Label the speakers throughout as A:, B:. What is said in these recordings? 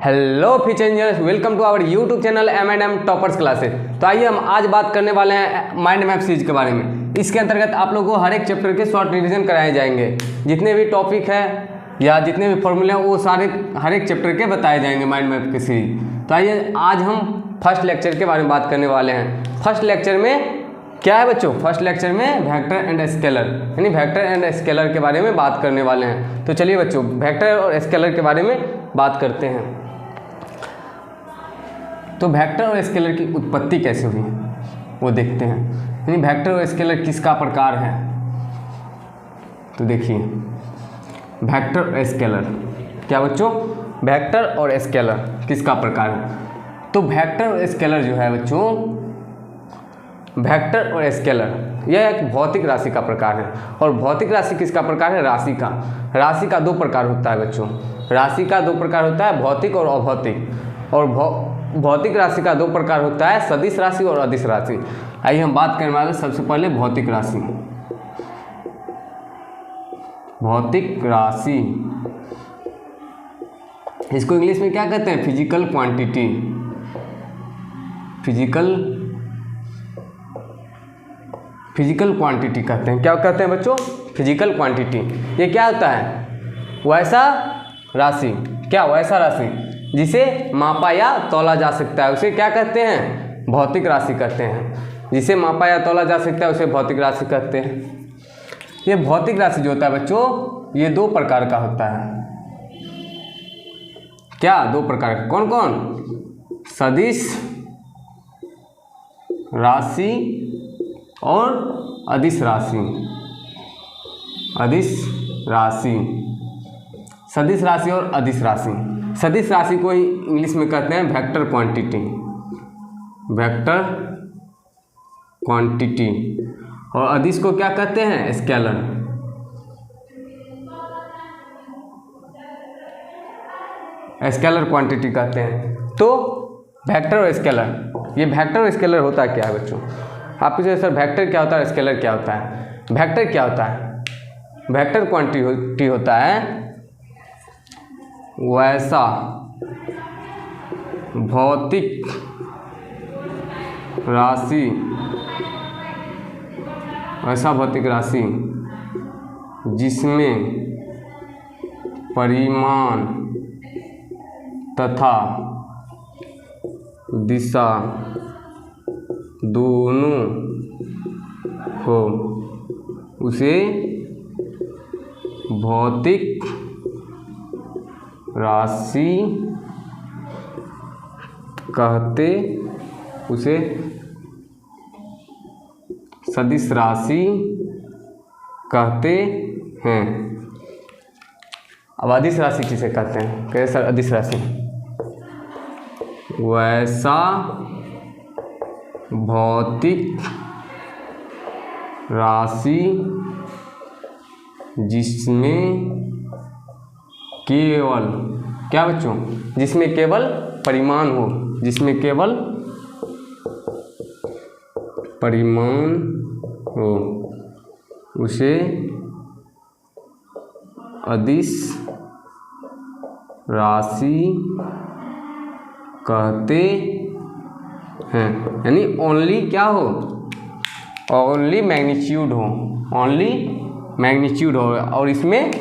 A: Hello future engineers, welcome to our YouTube channel M&M toppers classes. तो आइए हम आज बात करने वाले हैं माइंड मैप सीरीज के बारे में। इसके अंतर्गत आप लोगों को हर एक चैप्टर के शॉर्ट रिवीजन कराए जाएंगे। जितने भी टॉपिक है या जितने भी फॉर्मूले हैं वो सारे हर एक चैप्टर के बताए जाएंगे माइंड मैप के सीरीज। तो आइए आज हम फर्स्ट लेक्चर के बारे में बात करने वाले हैं। फर्स्ट लेक्चर में क्या है बच्चों? फर्स्ट लेक्चर में वेक्टर एंड स्केलर यानी वेक्टर एंड स्केलर के बारे में बात करने वाले हैं। तो चलिए बच्चों वेक्टर और स्केलर के बारे में बात करते हैं। तो वेक्टर और स्केलर की उत्पत्ति कैसे हुई वो देखते हैं, यानी वेक्टर और स्केलर किसका प्रकार है। तो देखिए वेक्टर और स्केलर क्या बच्चों? वेक्टर और स्केलर किसका प्रकार है? तो वेक्टर और स्केलर जो है बच्चों, वेक्टर और स्केलर यह एक भौतिक राशि का प्रकार है। और भौतिक राशि किसका प्रकार है? राशि का। राशि का दो प्रकार होता है बच्चों, राशि का दो प्रकार होता है, भौतिक और अभौतिक। और भौतिक राशि का दो प्रकार होता है, सदिश राशि और अदिश राशि। आइए हम बात करने वाले सबसे पहले भौतिक राशि। भौतिक राशि इसको इंग्लिश में क्या कहते हैं? Physical quantity. फिजिकल क्वांटिटी कहते हैं। क्या कहते हैं बच्चों? Physical quantity. ये क्या होता है? वैसा राशि। क्या? वैसा राशि जिसे मापा या तौला जा सकता है उसे क्या कहते हैं? भौतिक राशि कहते हैं। जिसे मापा या तौला जा सकता है उसे भौतिक राशि कहते हैं। ये भौतिक राशि जो होता है बच्चों, ये दो प्रकार का होता है। क्या? दो प्रकार का। कौन कौन? सदिश राशि और अदिश राशि। अदिश राशि, सदिश राशि और अदिश राशि। सदिश राशि को ही इंग्लिश में कहते हैं वेक्टर क्वांटिटी। Vector quantity. और अदिश को क्या कहते हैं? स्केलर। स्केलर क्वांटिटी कहते हैं। तो वेक्टर और स्केलर, ये वेक्टर और स्केलर होता क्या है बच्चों? आप पूछे सर वेक्टर क्या होता है, स्केलर क्या होता है? वेक्टर क्या होता है? वेक्टर क्वांटिटी होता है वैसा भौतिक राशि, वैसा भौतिक राशि जिसमें परिमाण तथा दिशा दोनों हो, उसे भौतिक राशि कहते, उसे सदिश राशि कहते हैं। अब अदिश राशि किसे कहते हैं? कैसे सर अदिश राशि? वैसा भौतिक राशि जिसमें केवल, क्या बच्चों? जिसमें केवल परिमाण हो, जिसमें केवल परिमाण हो, उसे अदिश राशि कहते हैं। यानी ओनली क्या हो? ओनली मैग्नीट्यूड हो, ओनली मैग्नीट्यूड हो। और इसमें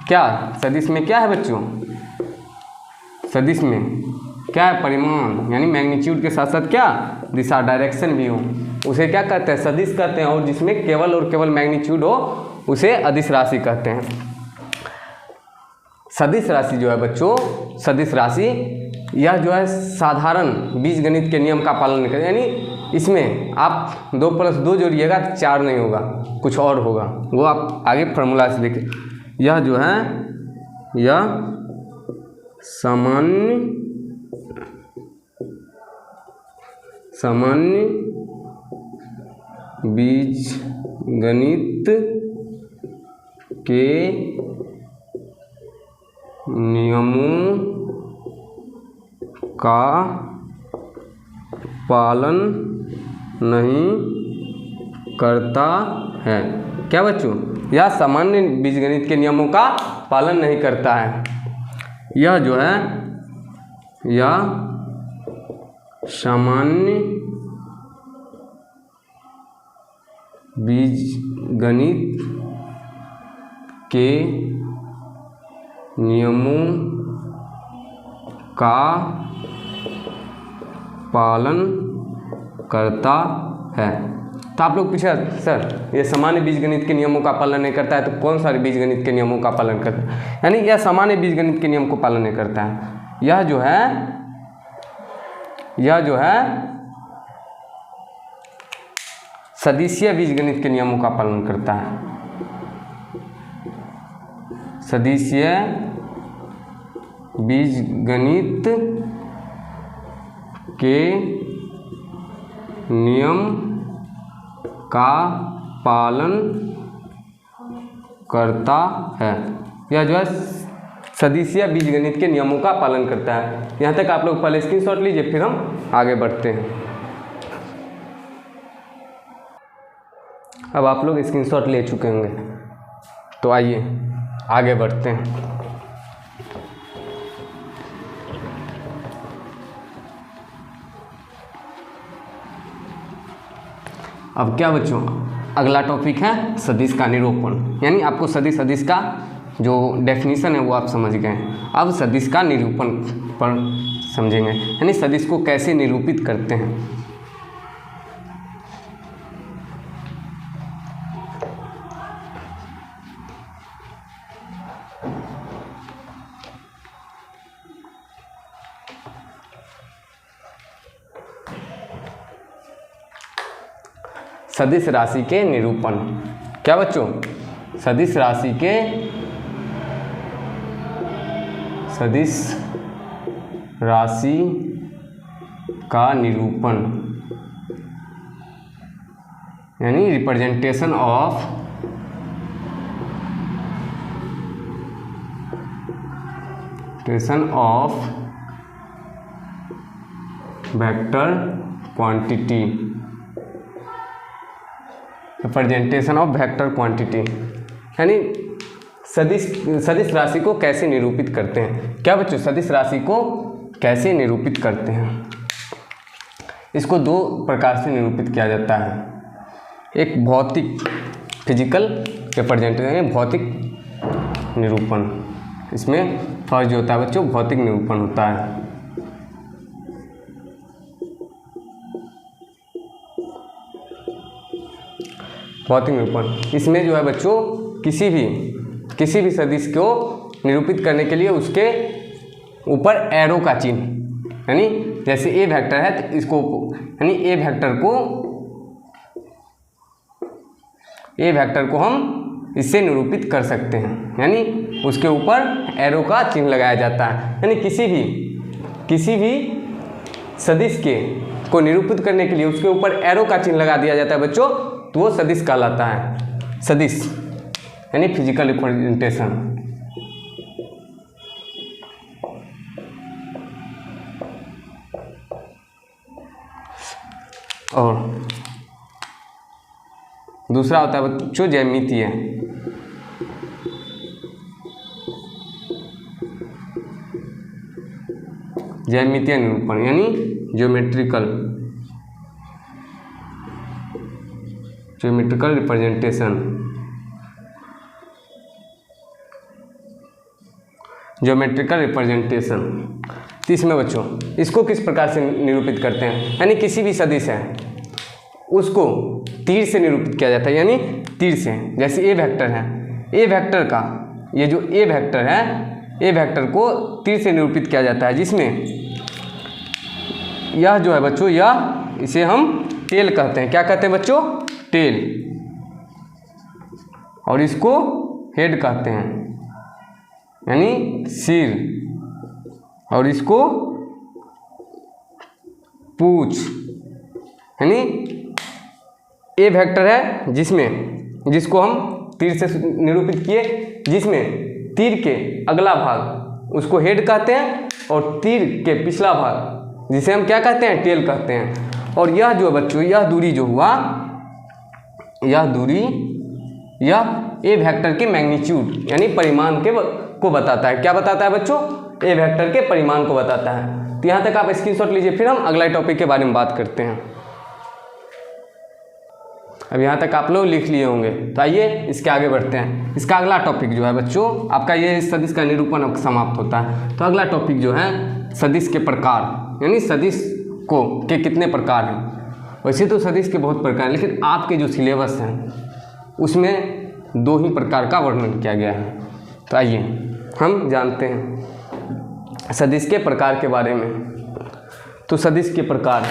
A: क्या? सदिश में क्या है बच्चों? सदिश में क्या है? परिमाण, यानी मैग्नीट्यूड के साथ साथ क्या? दिशा, डायरेक्शन भी हो, उसे क्या कहते हैं? सदिश कहते हैं। और जिसमें केवल और केवल मैग्नीट्यूड हो उसे अदिश राशि कहते हैं। सदिश राशि जो है बच्चों, सदिश राशि यह जो है साधारण बीजगणित के नियम का पालन नहीं करती। यानी इसमें आप 2 + 2 जोड़िएगा 4 नहीं होगा, कुछ और होगा, वो आप आगे फार्मूला से देखिए। यह जो है यह सामान्य बीजगणित के नियमों का पालन नहीं करता है। क्या बच्चों? यह सामान्य बीजगणित के नियमों का पालन नहीं करता है। यह जो है या सामान्य बीजगणित के नियमों का पालन करता है। तो आप लोग पूछे सर ये सामान्य बीजगणित के नियमों का पालन नहीं करता है तो कौन सा बीजगणित के नियमों का पालन करता है? यानी यह सामान्य बीजगणित के नियम को पालन नहीं करता है। यह जो है सदिशीय बीजगणित के नियमों का पालन करता है। सदिशीय बीजगणित के नियम का पालन करता है। यह जो है सदिशीय बीजगणित के नियमों का पालन करता है। यहाँ तक आप लोग पहले स्क्रीनशॉट लीजिए, फिर हम आगे बढ़ते हैं। अब आप लोग स्क्रीनशॉट ले चुके होंगे, तो आइए आगे बढ़ते हैं। अब क्या बच्चों, अगला टॉपिक है सदिश का निरूपण। यानी आपको सदिश का जो डेफिनेशन है वो आप समझ गए। अब सदिश का निरूपण पर समझेंगे, यानी सदिश को कैसे निरूपित करते हैं। सदिश राशि के निरूपण। क्या बच्चों, सदिश राशि का निरूपण यानी representation of vector quantity. Representation of vector quantity यानी सदिश राशि को कैसे निरूपित करते हैं। क्या बच्चों, सदिश राशि को कैसे निरूपित करते हैं। इसको दो प्रकार से निरूपित किया जाता है। एक भौतिक फिजिकल रिप्रेजेंटेशन यानी भौतिक निरूपण। इसमें फर्स्ट जो होता है बच्चों भौतिक निरूपण होता है। भौतिक निरूपण, इसमें जो है बच्चों किसी भी सदिश को निरूपित करने के लिए उसके ऊपर एरो का चिन्ह, यानी जैसे ए वेक्टर है तो इसको यानी ए वेक्टर को हम इससे निरूपित कर सकते हैं। यानी उसके ऊपर एरो का चिन्ह लगाया जाता है। यानी किसी भी सदिश को निरूपित करने के लिए उसके ऊपर एरो का चिन्ह लगा दिया जाता है बच्चों, तो वो सदिश कहलाता है। सदिश यानी फिजिकल रिप्रेजेंटेशन। और दूसरा होता है बच्चों ज्यामितीय। ज्यामितीय निरूपण यानी ज्योमेट्रिकल रिप्रेजेंटेशन। Geometrical representation. तो इसमें बच्चों इसको किस प्रकार से निरूपित करते हैं, यानी किसी भी सदिश है उसको तीर से निरूपित किया जाता है। यानी तीर से, जैसे ए वेक्टर है, ए वेक्टर का ये जो ए वेक्टर है, ए वेक्टर को तीर से निरूपित किया जाता है, जिसमें यह जो है बच्चों इसे हम टेल कहते हैं। क्या कहते हैं बच्चों, टेल। और इसको हेड कहते हैं यानी सिर, और इसको पूंछ। यानी ए वेक्टर है जिसको हम तीर से निरूपित किए, जिसमें तीर के अगला भाग उसको हेड कहते हैं और तीर के पिछला भाग जिसे हम क्या कहते हैं, टेल कहते हैं। और यह जो बच्चों यह दूरी जो हुआ, यह ए वेक्टर के मैग्नीट्यूड यानी परिमाण को बताता है। क्या बताता है बच्चों, ए वेक्टर के परिमाण को बताता है। तो यहाँ तक आप स्क्रीनशॉट लीजिए, फिर हम अगला टॉपिक के बारे में बात करते हैं। अब यहाँ तक आप लोग लिख लिए होंगे, तो आइए इसके आगे बढ़ते हैं। इसका अगला टॉपिक जो है बच्चों, आपका ये सदिश का निरूपण अब समाप्त होता है। तो अगला टॉपिक जो है सदिश के प्रकार, यानी सदिश को के कितने प्रकार हैं। वैसे तो सदिश के बहुत प्रकार हैं, लेकिन आपके जो सिलेबस हैं उसमें 2 ही प्रकार का वर्णन किया गया है। तो आइए हम जानते हैं सदिश के प्रकार के बारे में। तो सदिश के प्रकार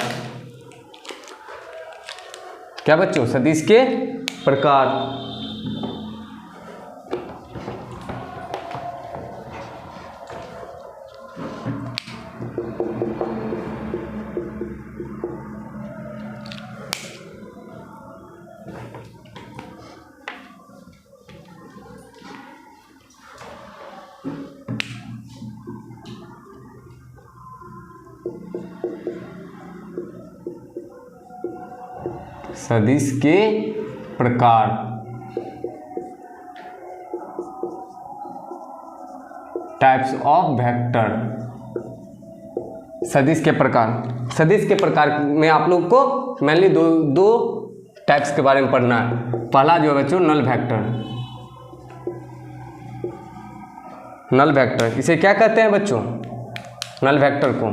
A: क्या बच्चों, सदिश के प्रकार। सदिश के प्रकार। Types of vector. सदिश के प्रकार। सदिश के प्रकार में आप लोग को मेनली दो टाइप्स के बारे में पढ़ना है। पहला जो है बच्चों नल वेक्टर। नल वेक्टर इसे क्या कहते हैं बच्चों, नल वेक्टर को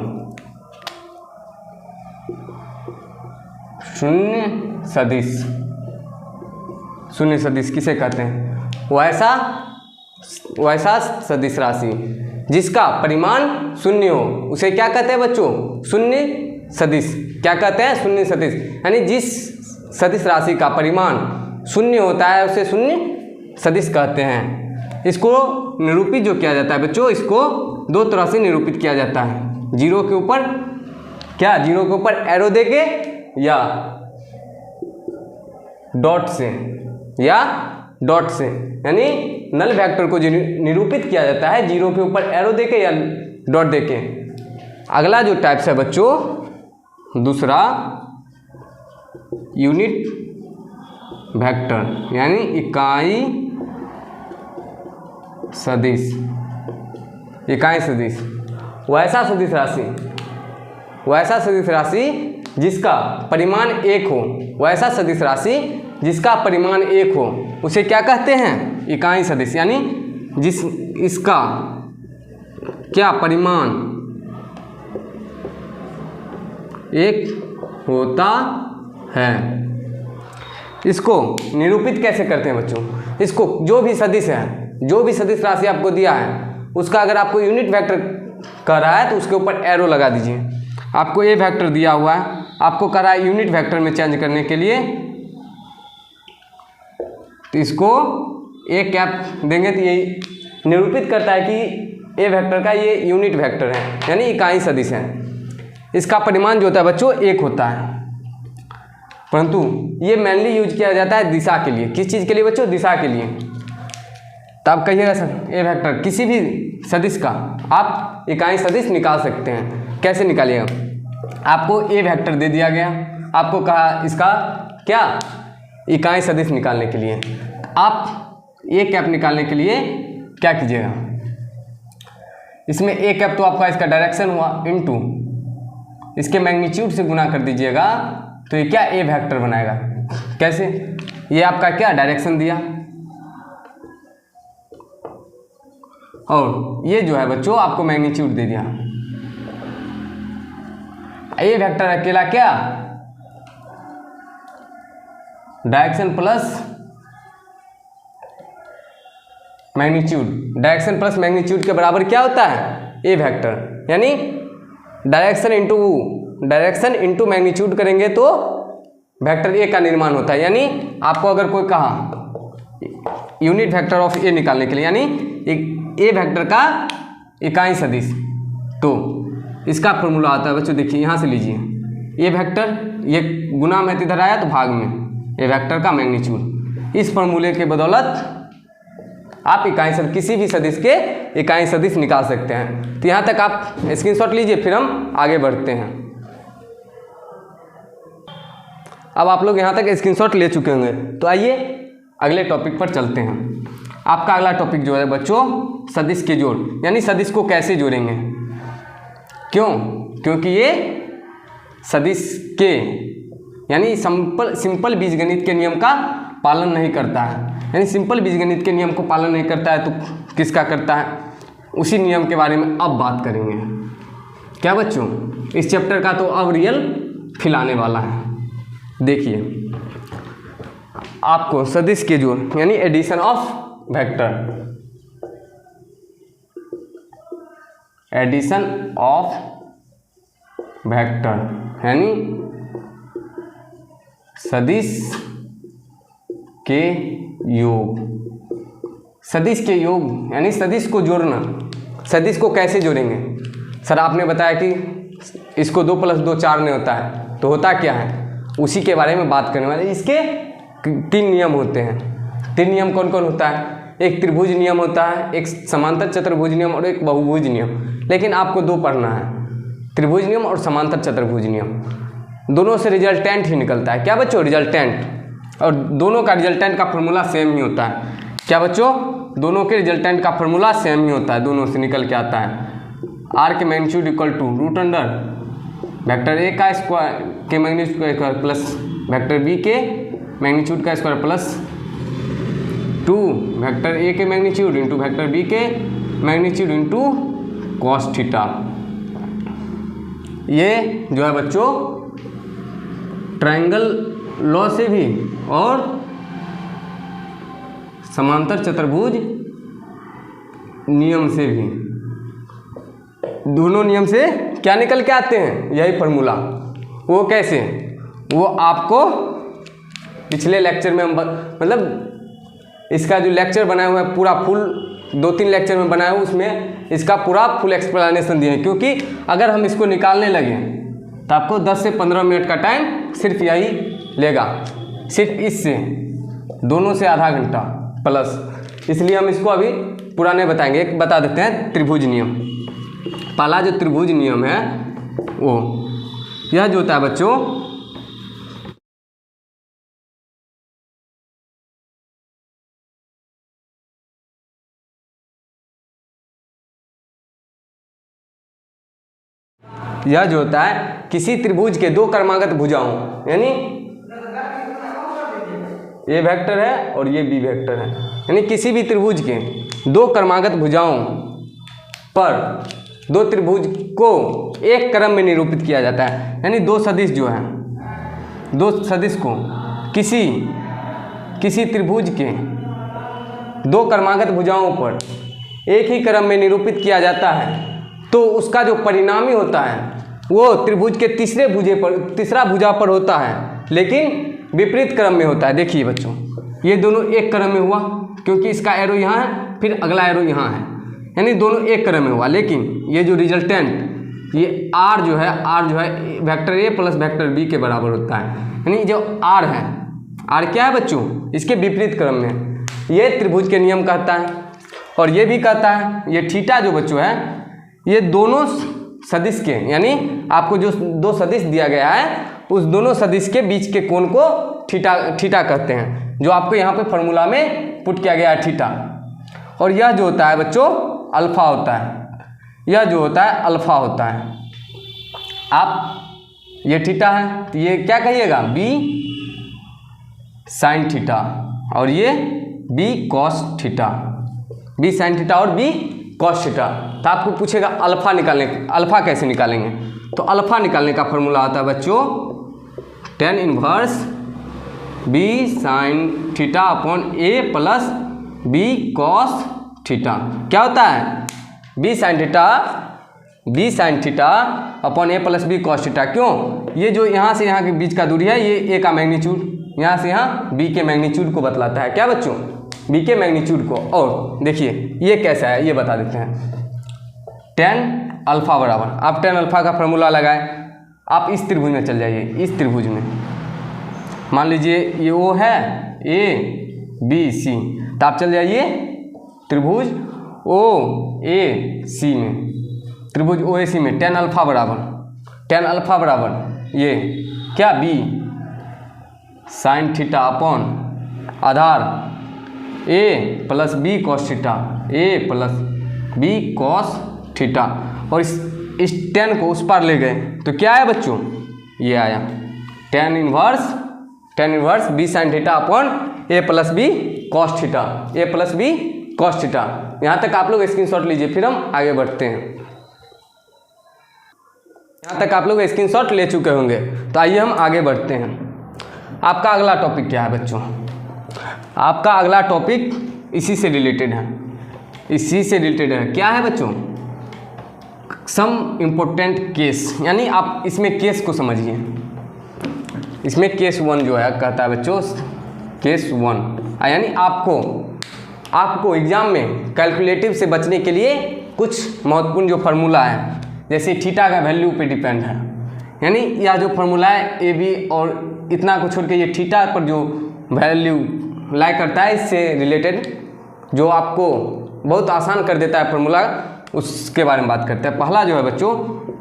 A: शून्य सदिश। शून्य सदिश किसे कहते हैं, वैसा सदिश राशि जिसका परिमाण शून्य हो उसे क्या कहते हैं बच्चों, शून्य सदिश। क्या कहते हैं, शून्य सदिश। यानी जिस सदिश राशि का परिमाण शून्य होता है उसे शून्य सदिश कहते हैं। इसको निरूपित जो किया जाता है बच्चों, इसको 2 तरह से निरूपित किया जाता है। जीरो के ऊपर क्या, जीरो के ऊपर एरो देके या डॉट से, यानी नल वेक्टर को निरूपित किया जाता है जीरो के ऊपर एरो देके या डॉट देके। अगला जो टाइप्स है बच्चों दूसरा यूनिट वेक्टर, यानी इकाई सदिश। इकाई सदिश वैसा सदिश राशि जिसका परिमाण 1 हो, वैसा सदिश राशि जिसका परिमाण 1 हो उसे क्या कहते हैं, इकाई सदिश। यानी इसका क्या परिमाण 1 होता है। इसको निरूपित कैसे करते हैं बच्चों, इसको जो भी सदिश राशि आपको दिया है उसका अगर आपको यूनिट वेक्टर कह रहा है तो उसके ऊपर एरो लगा दीजिए। आपको ए वेक्टर दिया हुआ है, आपको कह रहा है यूनिट वेक्टर में चेंज करने के लिए, तो इसको ए कैप देंगे तो ये निरूपित करता है कि ए वेक्टर का ये यूनिट वेक्टर है, यानी इकाई सदिश है। इसका परिमाण जो होता है बच्चों 1 होता है, परंतु ये मेनली यूज किया जाता है दिशा के लिए। किस चीज़ के लिए बच्चों, दिशा के लिए। तो आप कहिएगा सर ए वेक्टर किसी भी सदिश का आप इकाई सदिश निकाल सकते हैं। कैसे निकालिएगा, आपको ए वेक्टर दे दिया गया, आपको कहा इसका क्या इकाई सदिश निकालने के लिए। आप ए कैप निकालने के लिए क्या कीजिएगा, इसमें ए कैप तो आपका इसका डायरेक्शन हुआ इनटू इसके मैग्नीट्यूड से गुना कर दीजिएगा, तो ये क्या ए वेक्टर बनाएगा। कैसे, ये आपका क्या डायरेक्शन दिया, और ये जो है बच्चों आपको मैग्नीट्यूड दे दिया। ए वेक्टर अकेला क्या, direction plus magnitude. Direction plus magnitude के बराबर क्या होता है, ए वेक्टर। यानी डायरेक्शन इंटू मैग्नीट्यूड करेंगे तो वेक्टर ए का निर्माण होता है। यानी आपको अगर कोई कहा यूनिट वेक्टर ऑफ ए निकालने के लिए, यानी ए वेक्टर का इकाई सदिश, तो इसका फॉर्मूला आता है बच्चों, देखिए यहाँ से लीजिए, ए वेक्टर ये गुना में इधर आया तो भाग में ए वेक्टर का मैग्नीट्यूड। इस फॉर्मूले के बदौलत आप इकाई सदिश किसी भी सदिश के इकाई सदिश निकाल सकते हैं। तो यहाँ तक आप स्क्रीनशॉट लीजिए, फिर हम आगे बढ़ते हैं। अब आप लोग यहाँ तक स्क्रीनशॉट ले चुके होंगे, तो आइए अगले टॉपिक पर चलते हैं। आपका अगला टॉपिक जो है बच्चों सदिश के जोड़, यानी सदिश को कैसे जोड़ेंगे। क्यों, क्योंकि ये सदिश के यानी सिंपल बीजगणित के नियम का पालन नहीं करता है। यानी सिंपल बीजगणित के नियम को पालन नहीं करता है तो किसका करता है, उसी नियम के बारे में अब बात करेंगे। क्या बच्चों, इस चैप्टर का तो अब रियल फील आने वाला है। देखिए आपको सदिश के जोड़ यानी addition of vector, addition of vector यानी सदिश के योग, सदिश के योग यानी सदिश को जोड़ना। सदिश को कैसे जोड़ेंगे? सर आपने बताया कि इसको 2 + 2 4 नहीं होता है, तो होता क्या है, उसी के बारे में बात करने वाले। इसके 3 नियम होते हैं। 3 नियम कौन कौन होता है? एक त्रिभुज नियम होता है, एक समांतर चतुर्भुज नियम और एक बहुभुज नियम। लेकिन आपको 2 पढ़ना है, त्रिभुज नियम और समांतर चतुर्भुज नियम। दोनों से रिजल्टेंट ही निकलता है। क्या बच्चों? रिजल्टेंट। और दोनों का रिजल्टेंट का फॉर्मूला सेम ही होता है। क्या बच्चों? दोनों के रिजल्टेंट का फॉर्मूला सेम ही होता है, दोनों से निकल के आता है। आर के magnitude equal to √ vector A का स्क्वायर के मैग्नीट्यूड का स्क्वायर प्लस वेक्टर बी के मैग्नीट्यूड का स्क्वायर प्लस 2 वेक्टर ए के मैग्नीट्यूड इंटू वेक्टर बी के मैग्नीट्यूड इंटू कॉस थीटा। ये जो है बच्चों ट्रायंगल लॉ से भी और समांतर चतुर्भुज नियम से भी, दोनों नियम से क्या निकल के आते हैं? यही फॉर्मूला। वो कैसे? वो आपको पिछले लेक्चर में हम मतलब इसका जो लेक्चर बनाया हुआ है पूरा फुल 2-3 लेक्चर में बनाया हुआ, उसमें इसका पूरा फुल एक्सप्लेनेशन दिए हैं। क्योंकि अगर हम इसको निकालने लगे तो आपको 10 से 15 मिनट का टाइम सिर्फ यही लेगा, सिर्फ इससे, दोनों से आधा घंटा प्लस। इसलिए हम इसको अभी पूरा नहीं बताएंगे। एक बता देते हैं त्रिभुज नियम। पहला जो त्रिभुज नियम है वो यह जो होता है बच्चों, यह जो होता है किसी त्रिभुज के 2 क्रमागत भुजाओं, यानी ये वेक्टर है और ये बी वेक्टर है, यानी किसी भी त्रिभुज के 2 क्रमागत भुजाओं पर 2 त्रिभुज को एक क्रम में निरूपित किया जाता है। यानी 2 सदिश जो है, 2 सदिश को किसी त्रिभुज के 2 क्रमागत भुजाओं पर एक ही क्रम में निरूपित किया जाता है, तो उसका जो परिणामी होता है वो त्रिभुज के तीसरा भुजा पर होता है, लेकिन विपरीत क्रम में होता है। देखिए बच्चों, ये दोनों एक क्रम में हुआ क्योंकि इसका एरो यहाँ है, फिर अगला एरो यहाँ है, यानी दोनों एक क्रम में हुआ। लेकिन ये जो रिजल्टेंट, ये आर जो है vector A plus vector B के बराबर होता है। यानी जो आर है, आर क्या है बच्चों? इसके विपरीत क्रम में। ये त्रिभुज के नियम कहता है और ये भी कहता है। ये थीटा जो बच्चों है, ये दोनों सदिश के, यानी आपको जो 2 सदिश दिया गया है उस दोनों सदिश के बीच के कोण को थीटा कहते हैं, जो आपको यहाँ पे फॉर्मूला में पुट किया गया है थीटा। और यह जो होता है बच्चों अल्फा होता है, यह जो होता है अल्फा होता है। आप ये थीटा है तो ये क्या कहिएगा? बी साइन थीटा, और ये B cos theta, B sine theta और बी कॉस थीटा। तो आपको पूछेगा अल्फा निकालने, अल्फा कैसे निकालेंगे? तो अल्फा निकालने का फॉर्मूला आता है बच्चों tan inverse b sine theta upon a plus B cos theta. क्या होता है? B sine theta upon a plus B cos theta. क्यों? ये जो यहाँ से यहाँ के बीच का दूरी है, ये ए का मैग्नीट्यूड, यहाँ से यहाँ बी के मैग्नीट्यूड को बतलाता है। क्या बच्चों? बी के मैग्नीट्यूड को। और देखिए ये कैसा है ये बता देते हैं। tan अल्फा बराबर, आप tan अल्फा का फॉर्मूला लगाएं। आप इस त्रिभुज में चल जाइए, इस त्रिभुज में मान लीजिए ये ओ है ए बी सी, तो आप चल जाइए त्रिभुज ओ ए सी में, त्रिभुज ओ ए सी में tan अल्फा बराबर ये क्या? बी साइन थीटा अपॉन आधार ए प्लस बी कॉस थीटा, ए प्लस बी कॉस थीटा। और इस इस tan को उस पार ले गए तो क्या आया बच्चों, ये आया tan inverse b sin theta upon a plus B cos theta, a plus B cos theta. यहाँ तक आप लोग स्क्रीनशॉट लीजिए, फिर हम आगे बढ़ते हैं। यहाँ तक आप लोग स्क्रीनशॉट ले चुके होंगे, तो आइए हम आगे बढ़ते हैं। आपका अगला टॉपिक क्या है बच्चों? आपका अगला टॉपिक इसी से रिलेटेड है, क्या है बच्चों? सम इम्पोर्टेंट केस, यानी आप इसमें केस को समझिए। इसमें केस 1 जो है कहता है बच्चों, केस 1 यानी आपको एग्जाम में कैलकुलेटिव से बचने के लिए कुछ महत्वपूर्ण जो फार्मूला है, जैसे थीटा का वैल्यू पे डिपेंड है, यानी यह जो फार्मूला है ए बी और इतना को छोड़ के ये थीटा पर जो वैल्यू लाई करता है, इससे रिलेटेड जो आपको बहुत आसान कर देता है फार्मूला, उसके बारे में बात करते हैं। पहला जो है बच्चों,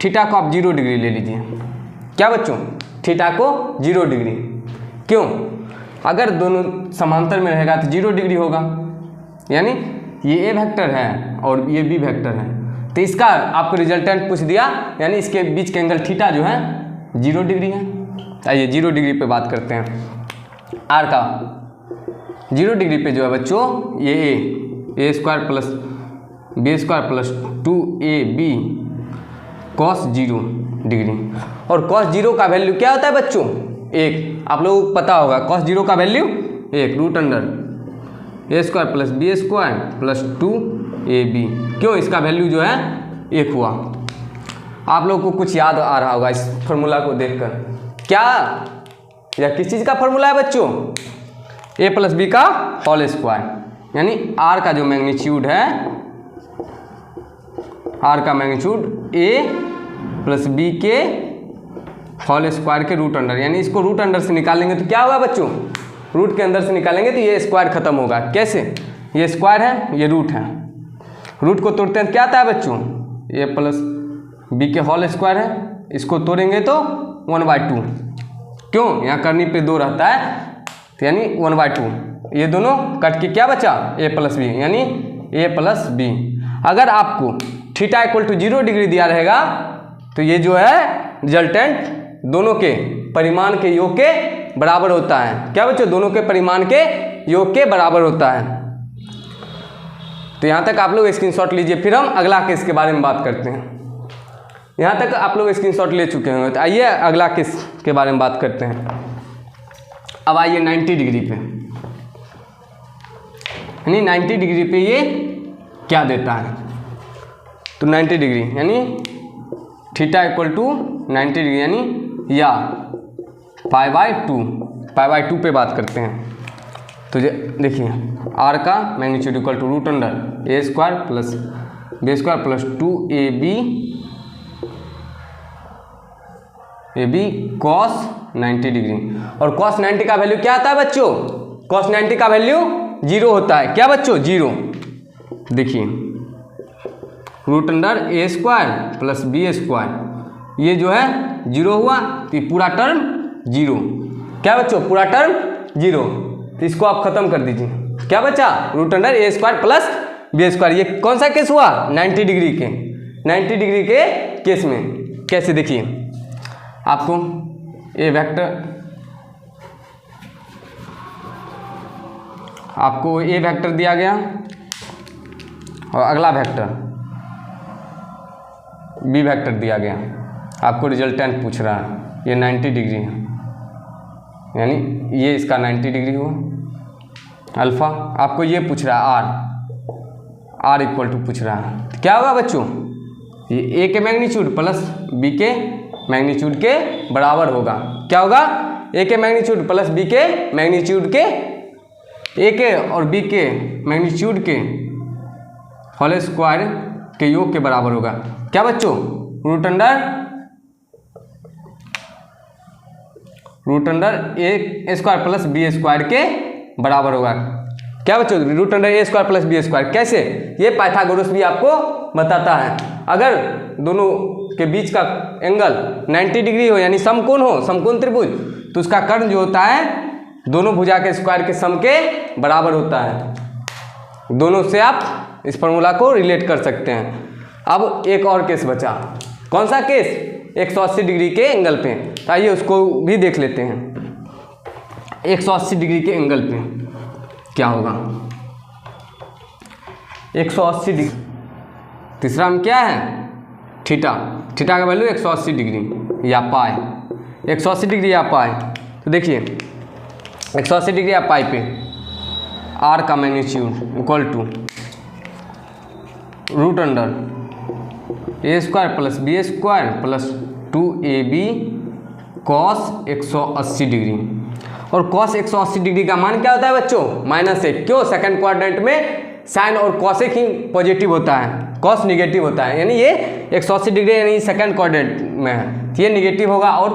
A: थीटा को आप 0 डिग्री ले लीजिए। क्या बच्चों? थीटा को 0 डिग्री। क्यों? अगर दोनों समांतर में रहेगा तो 0 डिग्री होगा, यानी ये ए वेक्टर है और ये बी वेक्टर है, तो इसका आपको रिजल्टेंट पूछ दिया, यानी इसके बीच के एंगल थीटा जो है 0 डिग्री है। आइए 0 डिग्री पे बात करते हैं। आर का 0 डिग्री पे जो है बच्चों, ये a square plus B square plus 2ab cos 0 degree. और कॉस 0 का वैल्यू क्या होता है बच्चों? 1। आप लोगों को पता होगा कॉस 0 का वैल्यू 1 रूट अंडर ए square plus B square plus 2ab। क्यों? इसका वैल्यू जो है 1 हुआ। आप लोगों को कुछ याद आ रहा होगा इस फार्मूला को देखकर। क्या यह किस चीज़ का फार्मूला है बच्चों? a प्लस बी का होल स्क्वायर, यानी r का जो मैग्नीट्यूड है, r का मैग्नीट्यूड a प्लस बी के होल स्क्वायर के रूट अंडर, यानी इसको रूट अंडर से निकालेंगे तो क्या होगा बच्चों? रूट के अंदर से निकालेंगे तो ये स्क्वायर खत्म होगा। कैसे? ये स्क्वायर है, ये रूट है, रूट को तोड़ते हैं क्या आता है बच्चों? a प्लस बी के होल स्क्वायर है, इसको तोड़ेंगे तो 1/2। क्यों? यहाँ करनी पे 2 रहता है, तो यानी 1/2। ये दोनों कट के क्या बचा? a प्लस बी, यानी a प्लस बी। अगर आपको थीटा इक्वल टू 0 डिग्री दिया रहेगा तो ये जो है रिजल्टेंट दोनों के परिमाण के योग के बराबर होता है। क्या बच्चों? दोनों के परिमाण के योग के बराबर होता है। तो यहाँ तक आप लोग स्क्रीनशॉट लीजिए, फिर हम अगला केस के बारे में बात करते हैं। यहाँ तक आप लोग स्क्रीनशॉट ले चुके होंगे, तो आइए अगला केस के बारे में बात करते हैं। अब आइए 90 डिग्री पे, यानी 90 डिग्री पे ये क्या देता है? तो 90 डिग्री यानी थीटा इक्वल टू 90 डिग्री, यानी या पाई/2 पे बात करते हैं। तो देखिए आर का magnitude equal to root under A square plus B square plus 2ab cos 90 degree. और कॉस 90 का वैल्यू क्या आता है बच्चों? कॉस 90 का वैल्यू 0 होता है। क्या बच्चों? 0। देखिए रूट अंडर ए स्क्वायर प्लस बी स्क्वायर, ये जो है 0 हुआ, तो ये पूरा टर्म 0। क्या बच्चों? पूरा टर्म 0। तो इसको आप खत्म कर दीजिए। क्या बचा? रूट अंडर ए स्क्वायर प्लस बी स्क्वायर। ये कौन सा केस हुआ? 90 डिग्री के। 90 डिग्री के केस में कैसे? देखिए आपको ए वेक्टर दिया गया और अगला वेक्टर बी वेक्टर दिया गया। आपको रिजल्टेंट पूछ रहा है, ये 90 डिग्री है, यानी ये इसका 90 डिग्री हुआ। अल्फ़ा आपको ये पूछ रहा है आर इक्वल टू पूछ रहा है। क्या होगा बच्चों? ये ए के मैग्नीट्यूड प्लस बी के मैग्नीट्यूड के बराबर होगा। क्या होगा? ए के मैग्नीट्यूड प्लस बी के मैग्नीट्यूड के, ए के और बी के मैग्नीट्यूड के होल स्क्वायर के योग के बराबर होगा। क्या बच्चों? रूट अंडर ए स्क्वायर प्लस बी स्क्वायर के बराबर होगा। क्या बच्चों? रूट अंडर ए स्क्वायर प्लस बी स्क्वायर। कैसे? ये पाइथागोरस भी आपको बताता है। अगर दोनों के बीच का एंगल 90 डिग्री हो, यानी समकोण हो, समकोण त्रिभुज, तो उसका कर्ण जो होता है दोनों भुजा के स्क्वायर के सम के बराबर होता है। दोनों से आप इस फॉर्मूला को रिलेट कर सकते हैं। अब एक और केस बचा, कौन सा केस? 180 डिग्री के एंगल पे। तो आइए उसको भी देख लेते हैं। 180 डिग्री के एंगल पे क्या होगा? 180 डिग्री, तीसरा में क्या है? थीटा। थीटा का वैल्यू 180 डिग्री या पाई, 180 डिग्री या पाई। तो देखिए 180 डिग्री या पाई पे आर का magnitude equal to root under A square plus B square plus 2ab cos 180 degree. और कॉस 180 डिग्री का मान क्या होता है बच्चों? -1। क्यों? सेकंड क्वाड्रेंट में साइन और कॉसेक ही पॉजिटिव होता है, कॉस निगेटिव होता है, यानी ये 180 डिग्री यानी सेकंड क्वाड्रेंट में है, तो ये निगेटिव होगा। और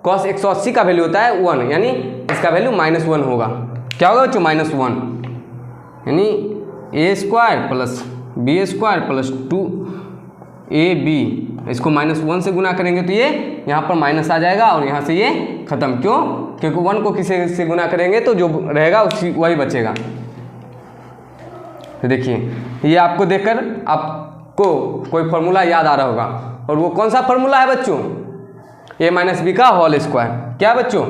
A: कॉस 180 का वैल्यू होता है 1, यानी इसका वैल्यू -1 होगा। क्या होगा बच्चों? -1, यानी a square plus B square plus 2ab, इसको -1 से गुना करेंगे तो ये यहाँ पर माइनस आ जाएगा और यहाँ से ये खत्म। क्यों? क्योंकि 1 को किसी से गुना करेंगे तो जो रहेगा उसी वही बचेगा। तो देखिए ये आपको देखकर आपको कोई फॉर्मूला याद आ रहा होगा, और वो कौन सा फॉर्मूला है बच्चों? a माइनस बी का होल स्क्वायर। क्या बच्चों?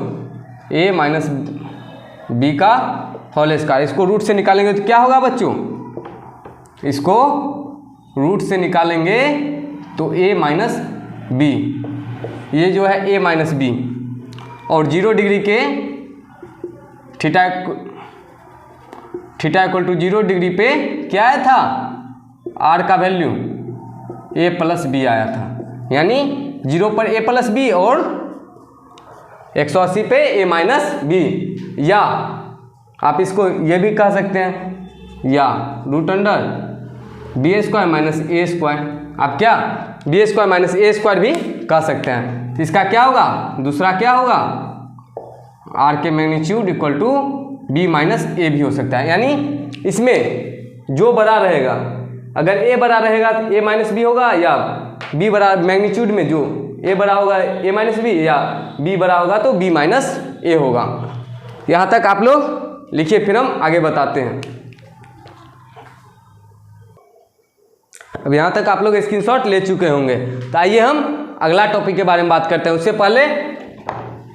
A: a माइनस बी का होल स्क्वायर। इसको रूट से निकालेंगे तो क्या होगा बच्चों? इसको रूट से निकालेंगे तो a माइनस बी, ये जो है a माइनस बी, और 0 डिग्री के थीटा इक्वल टू 0 डिग्री पे क्या आया था? r का वैल्यू a प्लस बी आया था, यानी 0 पर a प्लस बी और 180 पे a माइनस बी। या आप इसको ये भी कह सकते हैं, या root under b square minus a square. आप क्या b square minus a square भी कह सकते हैं। तो इसका क्या होगा? दूसरा क्या होगा? आर के magnitude equal to b minus a भी हो सकता है, यानी इसमें जो बड़ा रहेगा, अगर ए बड़ा रहेगा तो ए माइनस बी होगा, या बी बड़ा मैग्नीट्यूड में जो ए बड़ा होगा ए माइनस बी, या बी बड़ा होगा तो बी माइनस ए होगा। यहाँ तक आप लोग लिखिए, फिर हम आगे बताते हैं। अब यहाँ तक आप लोग स्क्रीनशॉट ले चुके होंगे, तो आइए हम अगला टॉपिक के बारे में बात करते हैं। उससे पहले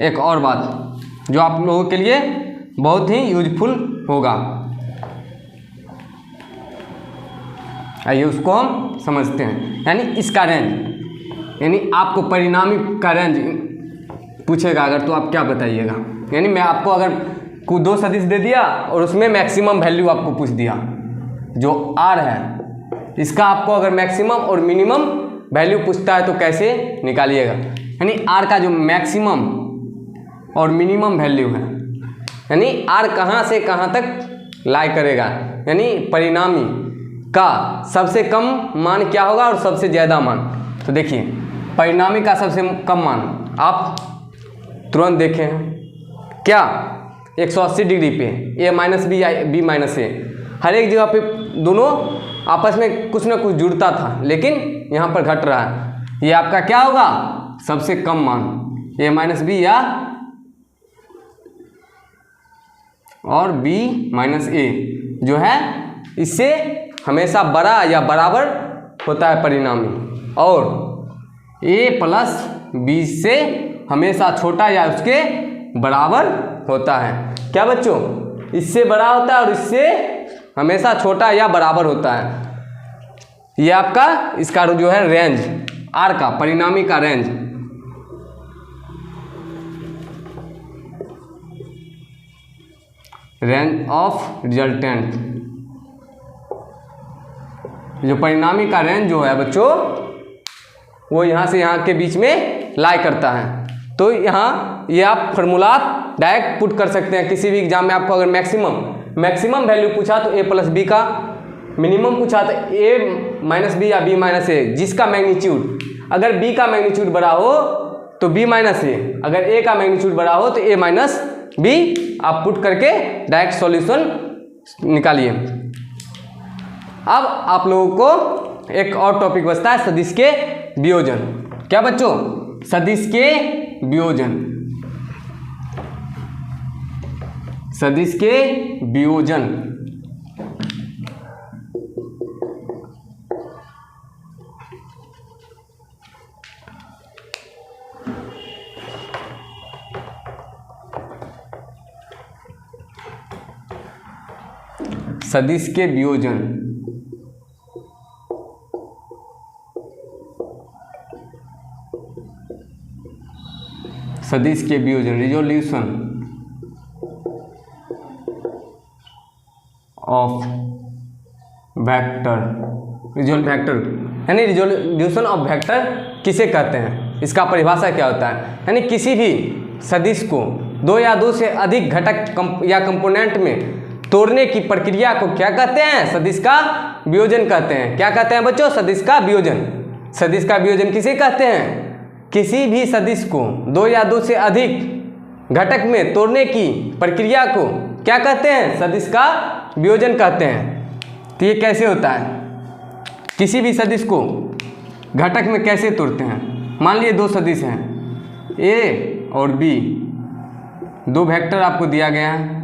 A: एक और बात जो आप लोगों के लिए बहुत ही यूजफुल होगा, आइए उसको हम समझते हैं। यानी इसका रेंज, यानी आपको परिणामी का रेंज पूछेगा अगर, तो आप क्या बताइएगा? यानी मैं आपको अगर को 2 सदिश दे दिया और उसमें मैक्सिमम वैल्यू आपको पूछ दिया, जो r है, इसका आपको अगर मैक्सिमम और मिनिमम वैल्यू पूछता है तो कैसे निकालिएगा? यानी r का जो मैक्सिमम और मिनिमम वैल्यू है, यानी r कहाँ से कहाँ तक लाई करेगा, यानी परिणामी का सबसे कम मान क्या होगा और सबसे ज़्यादा मान। तो देखिए परिणामी का सबसे कम मान आप तुरंत देखें, क्या 180 डिग्री पे a माइनस बी या बी माइनस ए, हर एक जगह पे दोनों आपस में कुछ ना कुछ जुड़ता था, लेकिन यहाँ पर घट रहा है। ये आपका क्या होगा? सबसे कम मान a माइनस बी या और b माइनस ए जो है, इससे हमेशा बड़ा या बराबर होता है परिणामी, और a प्लस बी से हमेशा छोटा या उसके बराबर होता है। क्या बच्चों? इससे बड़ा होता है और इससे हमेशा छोटा या बराबर होता है। ये आपका इसका जो है रेंज, r का परिणामी का रेंज। रेंज ऑफ रिजल्टेंट, जो परिणामी का रेंज जो है बच्चों, वो यहाँ से यहाँ के बीच में लाई करता है। तो यहाँ ये आप फार्मूला आप डायरेक्ट पुट कर सकते हैं किसी भी एग्जाम में। आपको अगर मैक्सिमम वैल्यू पूछा तो a प्लस बी का, मिनिमम पूछा तो a माइनस बी या b माइनस ए, जिसका मैग्नीट्यूड अगर b का मैग्नीट्यूड बड़ा हो तो b माइनस ए, अगर a का मैग्नीट्यूड बड़ा हो तो a माइनस b, आप पुट करके डायरेक्ट सॉल्यूशन निकालिए। अब आप लोगों को एक और टॉपिक बचता है, सदिश के वियोजन। क्या बच्चों? सदिश के वियोजन, सदिश के वियोजन। सदिश के वियोजन, सदिश के वियोजन, रिजोल्यूशन ऑफ वेक्टर, यानी रिजोल्यूशन ऑफ वेक्टर किसे कहते हैं, इसका परिभाषा क्या होता है, यानी किसी भी सदिश को दो या दो से अधिक घटक या कंपोनेंट में तोड़ने की प्रक्रिया को क्या कहते हैं, सदिश का वियोजन कहते हैं। क्या कहते हैं बच्चों, सदिश का वियोजन। सदिश का वियोजन किसे कहते हैं, किसी भी सदिश को दो या दो से अधिक घटक में तोड़ने की प्रक्रिया को क्या कहते हैं, सदिश का वियोजन कहते हैं। तो ये कैसे होता है, किसी भी सदिश को घटक में कैसे तोड़ते हैं। मान लिए दो सदिश हैं ए और बी, दो वेक्टर आपको दिया गया है,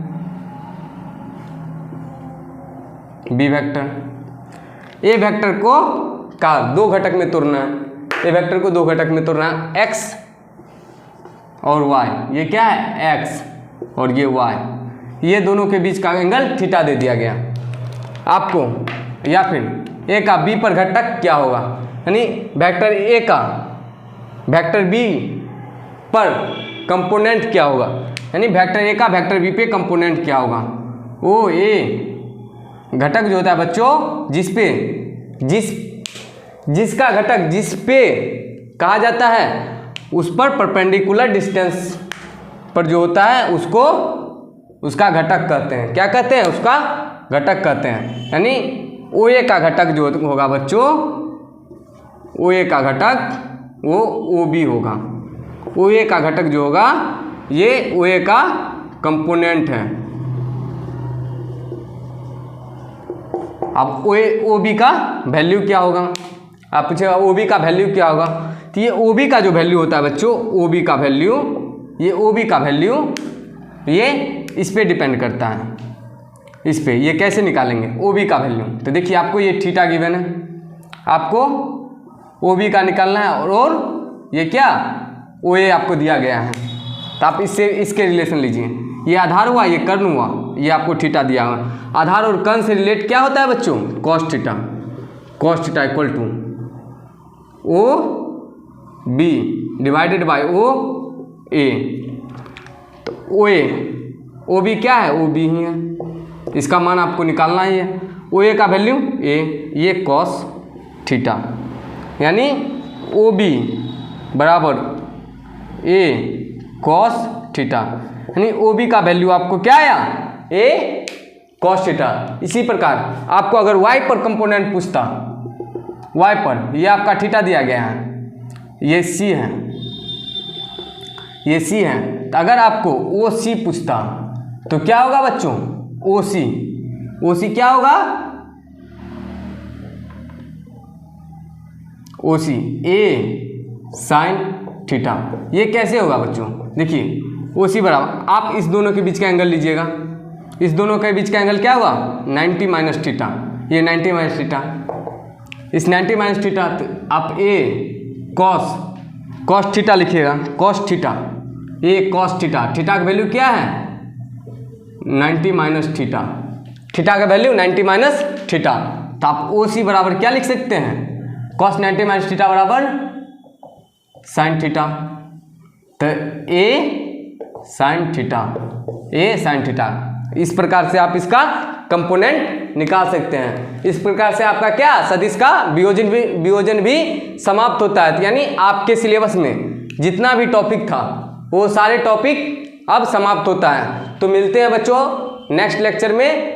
A: बी वेक्टर। ए वेक्टर को का दो घटक में तोड़ना है, ए वेक्टर को दो घटक में तोड़ना है, एक्स और वाई। ये क्या है, एक्स और ये वाई। ये दोनों के बीच का एंगल थीटा दे दिया गया आपको। या फिर ए का बी पर घटक क्या होगा, यानी वेक्टर ए का वेक्टर बी पर कंपोनेंट क्या होगा, यानी वेक्टर ए का वेक्टर बी पे कंपोनेंट क्या होगा। ओ ए घटक जो होता है बच्चों, जिसका घटक जिस पे कहा जाता है उस पर परपेंडिकुलर डिस्टेंस पर जो होता है उसको उसका घटक कहते हैं। क्या कहते हैं, उसका घटक कहते हैं। यानी ओ ए का घटक जो होगा बच्चों, ओ ए का घटक वो ओ बी होगा। ओ ए का घटक जो होगा ये ओ ए का कंपोनेंट है। अब ओ बी का वैल्यू क्या होगा, आप पूछेगा ओ बी का वैल्यू क्या होगा। तो ये ओ बी का जो वैल्यू होता है बच्चों, ओ बी का वैल्यू, ये ओ बी का वैल्यू ये इस पे डिपेंड करता है, इस पे। ये कैसे निकालेंगे ओ बी का वैल्यू, तो देखिए आपको ये थीटा गिवन है, आपको ओ बी का निकालना है और ये क्या ओ ए आपको दिया गया है। तो आप इससे इसके रिलेशन लीजिए, ये आधार हुआ, ये कर्ण हुआ, ये आपको थीटा दिया हुआ। आधार और कर्ण से रिलेट क्या होता है बच्चों, cos theta. Cos theta equal to O B divided by O A. तो ओ बी क्या है, ओ बी ही है, इसका मान आपको निकालना ही है। ओ ए का वैल्यू ए, ये कॉस थीटा, यानी ओ बी बराबर ए कॉस थीटा, यानी ओ बी का वैल्यू आपको क्या आया, ए कॉस थीटा। इसी प्रकार आपको अगर वाई पर कंपोनेंट पूछता, वाई पर ये आपका थीटा दिया गया है, ये सी है, ये सी है। तो अगर आपको ओ सी पूछता तो क्या होगा बच्चों, ओ सी, ओ सी क्या होगा, ओ सी ए साइन थीटा। ये कैसे होगा बच्चों, देखिए ओ सी बराबर, आप इस दोनों के बीच का एंगल लीजिएगा, इस दोनों के बीच का एंगल क्या होगा, 90 माइनस थीटा। ये 90 माइनस थीटा, इस 90 माइनस थीटा आप ए कॉस थीटा लिखिएगा, कॉस थीटा, ए कॉस थीटा। थीटा का वैल्यू क्या है, 90 माइनस थीटा। थीटा का वैल्यू 90 माइनस थीटा। तो आप ओ सी बराबर क्या लिख सकते हैं, कॉस 90 माइनस थीटा बराबर साइन थीटा। तो ए साइन थीटा, ए साइन थीटा। इस प्रकार से आप इसका कंपोनेंट निकाल सकते हैं। इस प्रकार से आपका क्या, सदिश का वियोजन भी समाप्त होता है। यानी आपके सिलेबस में जितना भी टॉपिक था वो सारे टॉपिक अब समाप्त होता है। तो मिलते हैं बच्चों नेक्स्ट लेक्चर में।